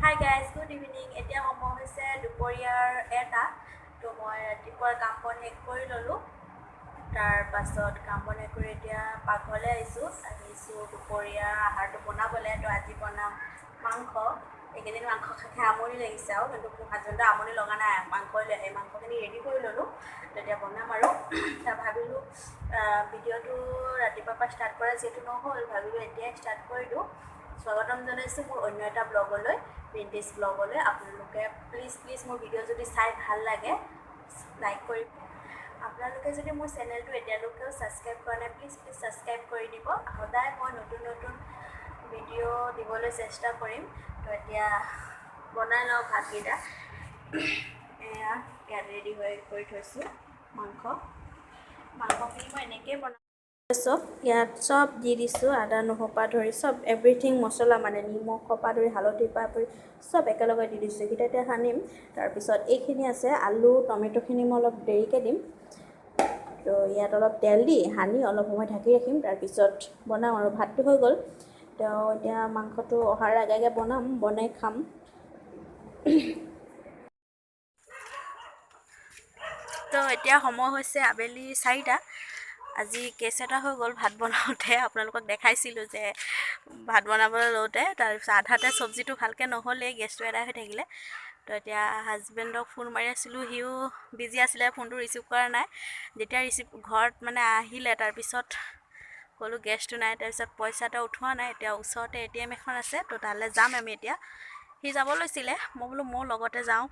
Hi guys, good evening. এতিয়া সময় হৈছে দুপৰীয়াৰ এটা তো মই ৰাতিপুৱাৰ কাম বন শেষ কৰি ল'লোঁ তাৰ পাছত কাম বন শেষ কৰি এতিয়া পাকঘৰলৈ আহিছোঁ দুপৰীয়াৰ আহাৰটো বনাবলৈ তো আজি বনাম মাংস এইকেইদিন মাংস খাই আমনি লাগিছে আৰু কিন্তু মোৰ হাজবেণ্ডৰ আমনি লগা নাই মাংসখিনি ৰেডি কৰি ল'লোঁ তেতিয়া বনাম আৰু ভাবিলোঁ ভিডিঅ'টো ৰাতিপুৱাৰ পৰা ষ্টাৰ্ট কৰা যিহেতু নহ'ল ভাবিলোঁ এতিয়াই ষ্টাৰ্ট কৰি দিওঁ স্বাগতম জনাইছোঁ মোৰ অন্য এটা ব্লগলৈ বিন্টিজ ব্লগলৈ আপোনালোকে প্লিজ মোৰ ভিডিঅ' যদি চাই ভাল লাগে লাইক কৰি আপোনালোকে যদি মোৰ চেনেলটো এতিয়ালৈকেও ছাবস্ক্ৰাইব কৰা নাই প্লিজ ছাবস্ক্ৰাইব কৰি দিব সদায় মই নতুন ভিডিঅ' দিবলৈ চেষ্টা কৰিম তো এতিয়া বনাই লওঁ ভাতকেইটা এয়া ইয়াত ৰেডি কৰি থৈছোঁ মাংসখিনি মই এনেকৈয়ে বনাওঁ চব ইয়াত চব দি দিছোঁ আদা নহৰুৰ পৰা ধৰি চব এভৰিথিং মছলা মানে নিমখৰ পৰা ধৰি হালধিৰ পৰা ধৰি চব একেলগে দি দিছোঁ এইকেইটা এতিয়া সানিম তাৰপিছত এইখিনি আছে আলু টমেটোখিনি মই অলপ দেৰিকৈ দিম তো ইয়াত অলপ তেল দি সানি অলপ সময় ঢাকি ৰাখিম তাৰপিছত বনাম আৰু ভাতটো হৈ গ'ল তো এতিয়া মাংসটো অহাৰ আগে বনাই খাম তো এতিয়া সময় হৈছে আবেলি 4টা আজি কেছ এটা হৈ গ'ল ভাত বনাওঁতে আপোনালোকক দেখাইছিলোঁ যে ভাত বনাবলৈ লওঁতে তাৰপিছত আধাতে চব্জিটো ভালকৈ নহ'লেই গেছটো এদাই হৈ থাকিলে তো এতিয়া হাজবেণ্ডক ফোন মাৰি আছিলোঁ সিও বিজি আছিলে ফোনটো ৰিচিভ কৰা নাই যেতিয়া ঘৰত মানে আহিলে তাৰপিছত ক'লোঁ গেছটো নাই তাৰপিছত পইচা এটা উঠোৱা নাই এতিয়া ওচৰতে ATM এখন আছে তো তালৈ যাম আমি এতিয়া সি যাব লৈছিলে মই বোলো মোৰ লগতে যাওঁ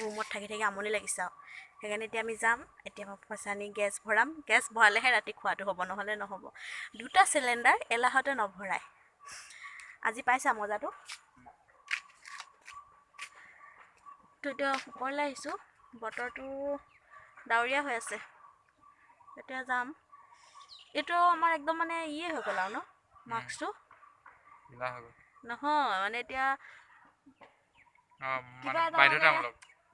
ৰুমত থাকি আমনি লাগিছে আৰু সেইকাৰণে এতিয়া আমি যাম এতিয়া মই পইচা আনি গেছ ভৰাম গেছ ভৰালেহে ৰাতি খোৱাটো হ'ব নহ'লে নহ'ব দুটা চিলিণ্ডাৰ এলাহতে নভৰাই আজি পাইছা মজাটো তো এতিয়া ওপৰলৈ আহিছোঁ বতৰটো ডাৱৰীয়া হৈ আছে এতিয়া যাম এইটো আমাৰ একদম মানে ইয়ে হৈ গ'ল আৰু ন মাস্কটো নহয় মানে এতিয়া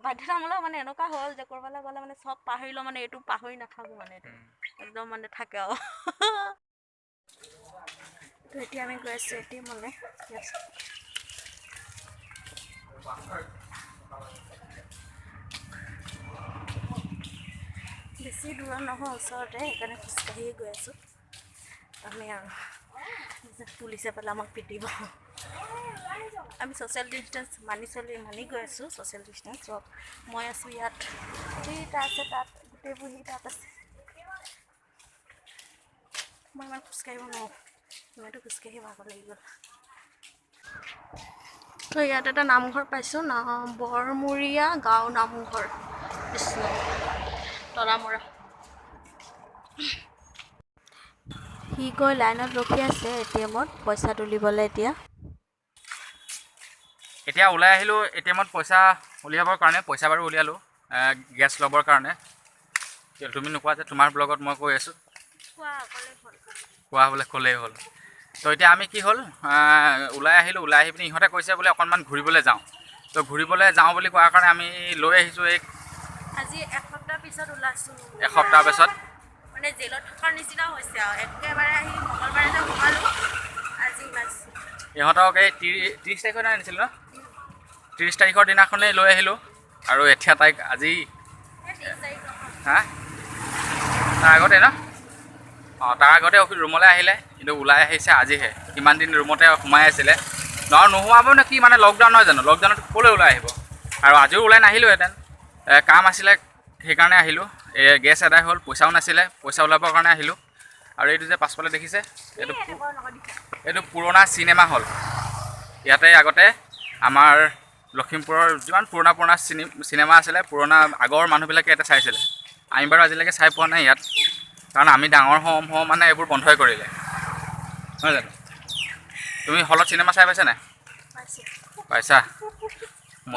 বাধ্যতামূলক মানে এনেকুৱা হ'ল যে ক'ৰবালৈ গ'লে মানে চব পাহৰিলোঁ মানে এইটো পাহৰি নাথাকোঁ মানে এইটো একদম মানে থাকে আৰু তো এতিয়া আমি গৈ আছোঁ ATMলৈ বেছি দূৰত নহয় ওচৰতে সেইকাৰণে খোজকাঢ়িয়ে গৈ আছোঁ আমি আৰু পুলিচে পেলাই আমাক পিটিব আমি ছ'চিয়েল ডিষ্টেঞ্চ মানি গৈ আছোঁ ছ'চিয়েল ডিষ্টেঞ্চ চব মই আছোঁ ইয়াত সেইটা আছে তাত গোটেইবোৰ সি তাত আছে মই ইমান খোজকাঢ়িব নোৱাৰোঁ ইমানটো খোজকাঢ়ি ভাগৰ লাগি গ'ল তো ইয়াত এটা নামঘৰ পাইছোঁ বৰমূৰীয়া গাঁও নামঘৰ কৃষ্ণ তৰামৰা সি গৈ লাইনত ৰখি আছে ATMত পইচা তুলিবলৈ এতিয়া ওলাই আহিলোঁ ATMত পইচা উলিয়াবৰ কাৰণে পইচা বাৰু উলিয়ালোঁ গেছ ল'বৰ কাৰণে তুমি নোকোৱা যে তোমাৰ ব্লগত মই কৈ আছোঁ কোৱা বোলে ক'লেই হ'ল তো এতিয়া আমি কি হ'ল ওলাই আহি পিনি ইহঁতে কৈছে বোলে অকণমান ঘূৰিবলৈ যাওঁ তো ঘূৰিবলৈ যাওঁ বুলি কোৱাৰ কাৰণে আমি লৈ আহিছোঁ আজি এসপ্তাহ পিছত ওলাইছোঁ এসপ্তাহ পিছত মানে জেলত থকাৰ নিচিনা হৈছে আৰু একেবাৰে আহি মঙলবাৰে যে সোমালোঁ আজি ওলাইছোঁ ইহঁতক এই 30 তাৰিখৰ দিনা আনিছিলোঁ ন 30 তাৰিখৰ দিনাখনেই লৈ আহিলোঁ আৰু এতিয়া তাইক আজি হা তাৰ আগতে ন তাৰ আগতে ৰুমলৈ আহিলে কিন্তু ওলাই আহিছে আজিহে কিমান দিন ৰুমতে সোমাই আছিলে নোসোমাব নে কি মানে লকডাউন নহয় জানো লকডাউনত ক'লৈ ওলাই আহিব আৰু আজিও ওলাই নাহিলোঁহেঁতেন কাম আছিলে সেইকাৰণে আহিলোঁ গেছ এদাই হ'ল পইচাও নাছিলে পইচা ওলাবৰ কাৰণে আহিলোঁ আৰু এইটো যে পাছফালে দেখিছে এইটো পুৰণা চিনেমা হল ইয়াতে আগতে আমাৰ লখিমপুৰৰ যিমান পুৰণা চিনেমা আছিলে পুৰণা আগৰ মানুহবিলাকে ইয়াতে চাইছিলে আমি বাৰু আজিলৈকে চাই পোৱা নাই ইয়াত কাৰণ আমি ডাঙৰ হওঁ মানে এইবোৰ বন্ধই কৰিলে নহয় জানো তুমি হলত চিনেমা চাই পাইছা নাই পাইছা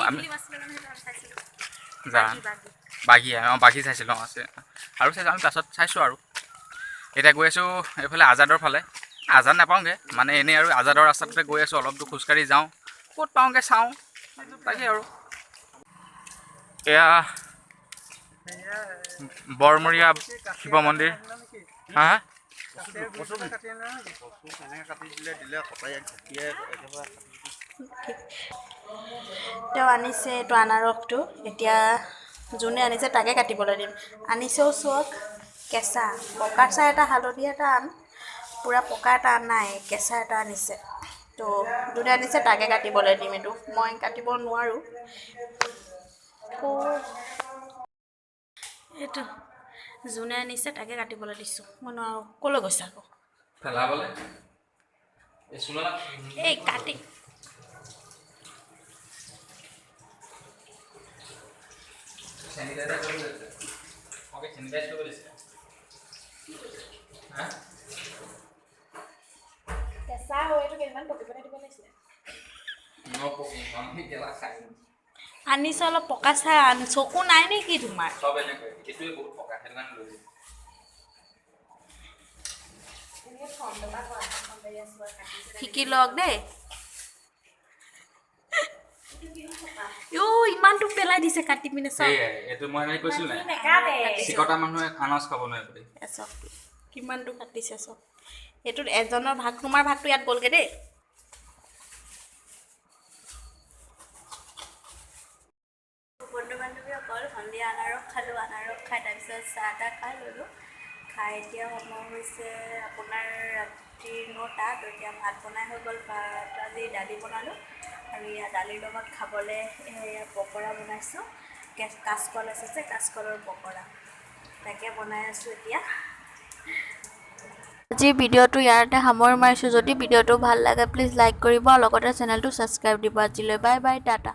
আমি বাঘী চাইছিলোঁ আৰু চাইছোঁ আমি পাছত চাইছোঁ আৰু এতিয়া গৈ আছোঁ এইফালে আজাদৰ ফালে আজাদ নাপাওঁগৈ মানে এনেই আৰু আজাদৰ ৰাস্তাটোতে গৈ আছোঁ অলপ দূৰ খোজকাঢ়ি যাওঁ ক'ত পাওঁগৈ চাওঁ তাকে আৰু এয়া বৰমূৰীয়া শিৱ মন্দিৰ হা তেওঁ আনিছে এইটো আনাৰসটো এতিয়া যোনে আনিছে তাকে কাটিবলৈ দিম আনিছেও চোৱক কেঁচা পকা চাহ এটা হালধীয়া এটা আন পূৰা পকা এটা নাই কেঁচা এটা আনিছে তো যোনে আনিছে তাকে কাটিবলৈ দিম এইটো মই কাটিব নোৱাৰোঁ এইটো যোনে আনিছে তাকে কাটিবলৈ দিছোঁ মই নোৱাৰোঁ ক'লৈ গৈছে আকৌ পেলাবলে এই কাটি কেঁচা হয়তো কেইমান পকিবলৈ দিব লাগিছিলে আনিছে অলপ পকা চাহ চকু নাই নেকি তোমাৰ শিকি লওক দেই ইমানটো পেলাই দিছে কাটি পিনে কিমানটো কাটিছে চব এইটোত এজনৰ ভাগ তোমাৰ ভাগটো ইয়াত গ'লগৈ দেই বন্ধু বান্ধৱীসকল সন্ধিয়া আনাৰস খালোঁ আনাৰস খাই তাৰপিছত চাহ তাহ খাই ল'লোঁ খাই এতিয়া সময় হৈছে আপোনাৰ ৰাতিৰ 9টা তো এতিয়া ভাত বনাই হৈ গ'ল ভাত আজি দালি বনালোঁ আৰু ইয়াত দালিৰ লগত খাবলৈ পকৰা বনাইছোঁ কাচকল আছে যে কাচকলৰ পকৰা তাকে বনাই আছোঁ এতিয়া আজিৰ ভিডিঅ'টো ইয়াতে সামৰি মাৰিছোঁ যদি ভিডিঅ'টো ভাল লাগে প্লিজ লাইক কৰিব আৰু লগতে চেনেলটো ছাবস্ক্ৰাইব দিব আজিলৈ বাই বাই টাটা